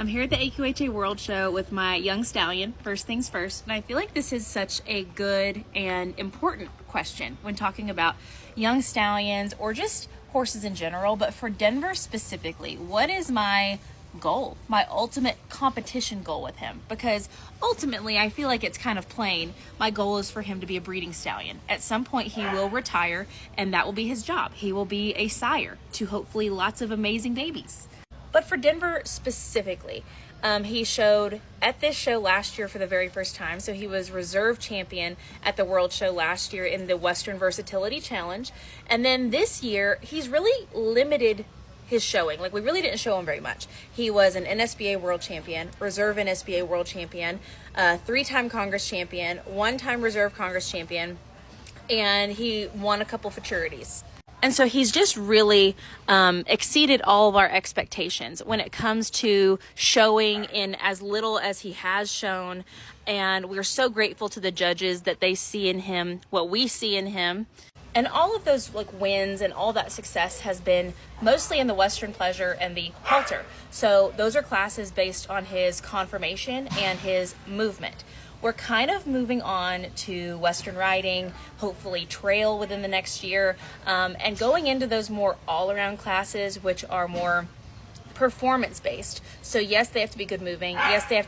I'm here at the AQHA World Show with my young stallion, First Thingz First, and I feel like this is such a good and important question when talking about young stallions or just horses in general, but for Denver specifically, what is my goal, my ultimate competition goal with him? Because ultimately I feel like it's kind of plain. My goal is for him to be a breeding stallion. At some point he will retire and that will be his job. He will be a sire to hopefully lots of amazing babies. But for Denver specifically, he showed at this show last year for the very first time. So he was reserve champion at the World Show last year in the Western Versatility Challenge. And then this year, he's really limited his showing. Like, we really didn't show him very much. He was an NSBA World Champion, reserve NSBA World Champion, 3-time Congress Champion, 1-time reserve Congress Champion, and he won a couple futurities. And so he's just really exceeded all of our expectations when it comes to showing in as little as he has shown. And we're so grateful to the judges that they see in him what we see in him. And all of those wins and all that success has been mostly in the Western Pleasure and the halter. So those are classes based on his conformation and his movement. We're kind of moving on to Western riding, hopefully trail within the next year, and going into those more all-around classes, which are more performance-based. So yes, they have to be good moving. Yes, they have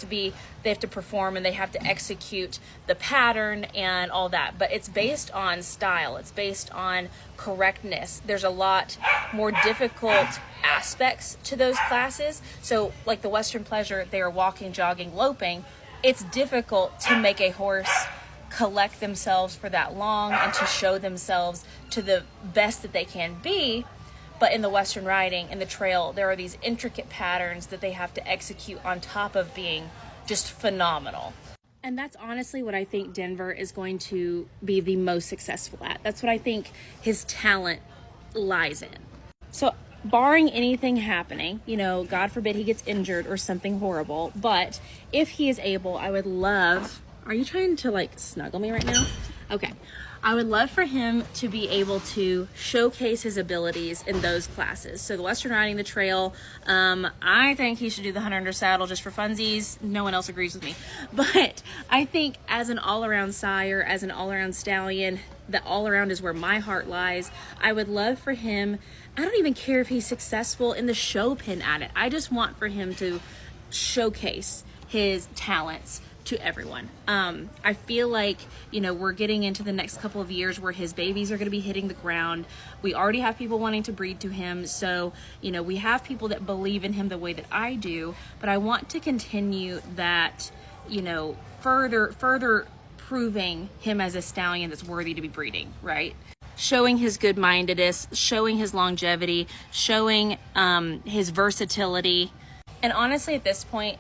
to perform and they have to execute the pattern and all that. But it's based on style. It's based on correctness. There's a lot more difficult aspects to those classes. So like the Western Pleasure, they are walking, jogging, loping. It's difficult to make a horse collect themselves for that long and to show themselves to the best that they can be. But in the Western riding and the trail, there are these intricate patterns that they have to execute on top of being just phenomenal. And that's honestly what I think Denver is going to be the most successful at. That's what I think his talent lies in. So barring anything happening, God forbid he gets injured or something horrible, but if he is able, I would love, are you trying to snuggle me right now? Okay. I would love for him to be able to showcase his abilities in those classes. So the Western riding, the trail, I think he should do the hunter under saddle just for funsies. No one else agrees with me. But I think as an all-around sire, as an all-around stallion, the all-around is where my heart lies. I would love for him, I don't even care if he's successful in the show pen at it. I just want for him to showcase his talents to everyone. I feel like, we're getting into the next couple of years where his babies are going to be hitting the ground. We already have people wanting to breed to him. So, we have people that believe in him the way that I do, but I want to continue that, further proving him as a stallion that's worthy to be breeding, right? Showing his good-mindedness, showing his longevity, showing his versatility. And honestly, at this point,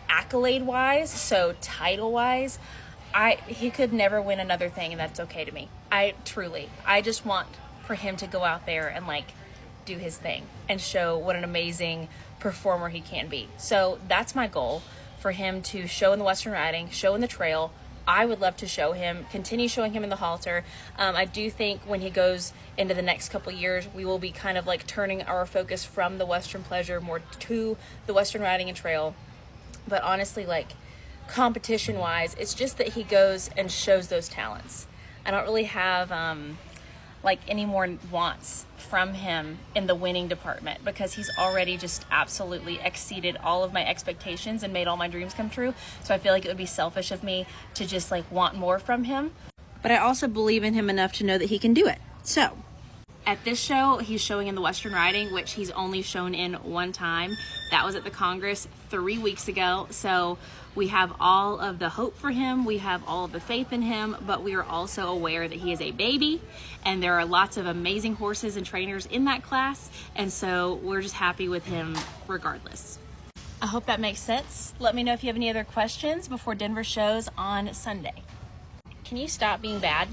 accolade-wise, so title-wise, he could never win another thing, and that's okay to me. I just want for him to go out there and do his thing and show what an amazing performer he can be. So that's my goal, for him to show in the Western riding, show in the trail. I would love to show him, continue showing him in the halter. I do think when he goes into the next couple years, we will be kind of turning our focus from the Western Pleasure more to the Western riding and trail. But honestly, competition wise, it's just that he goes and shows those talents. I don't really have any more wants from him in the winning department, because he's already just absolutely exceeded all of my expectations and made all my dreams come true. So I feel like it would be selfish of me to just want more from him. But I also believe in him enough to know that he can do it. So at this show, he's showing in the Western riding, which he's only shown in one time. That was at the Congress 3 weeks ago. So we have all of the hope for him. We have all of the faith in him, but we are also aware that he is a baby and there are lots of amazing horses and trainers in that class. And so we're just happy with him regardless. I hope that makes sense. Let me know if you have any other questions before Denver shows on Sunday. Can you stop being bad?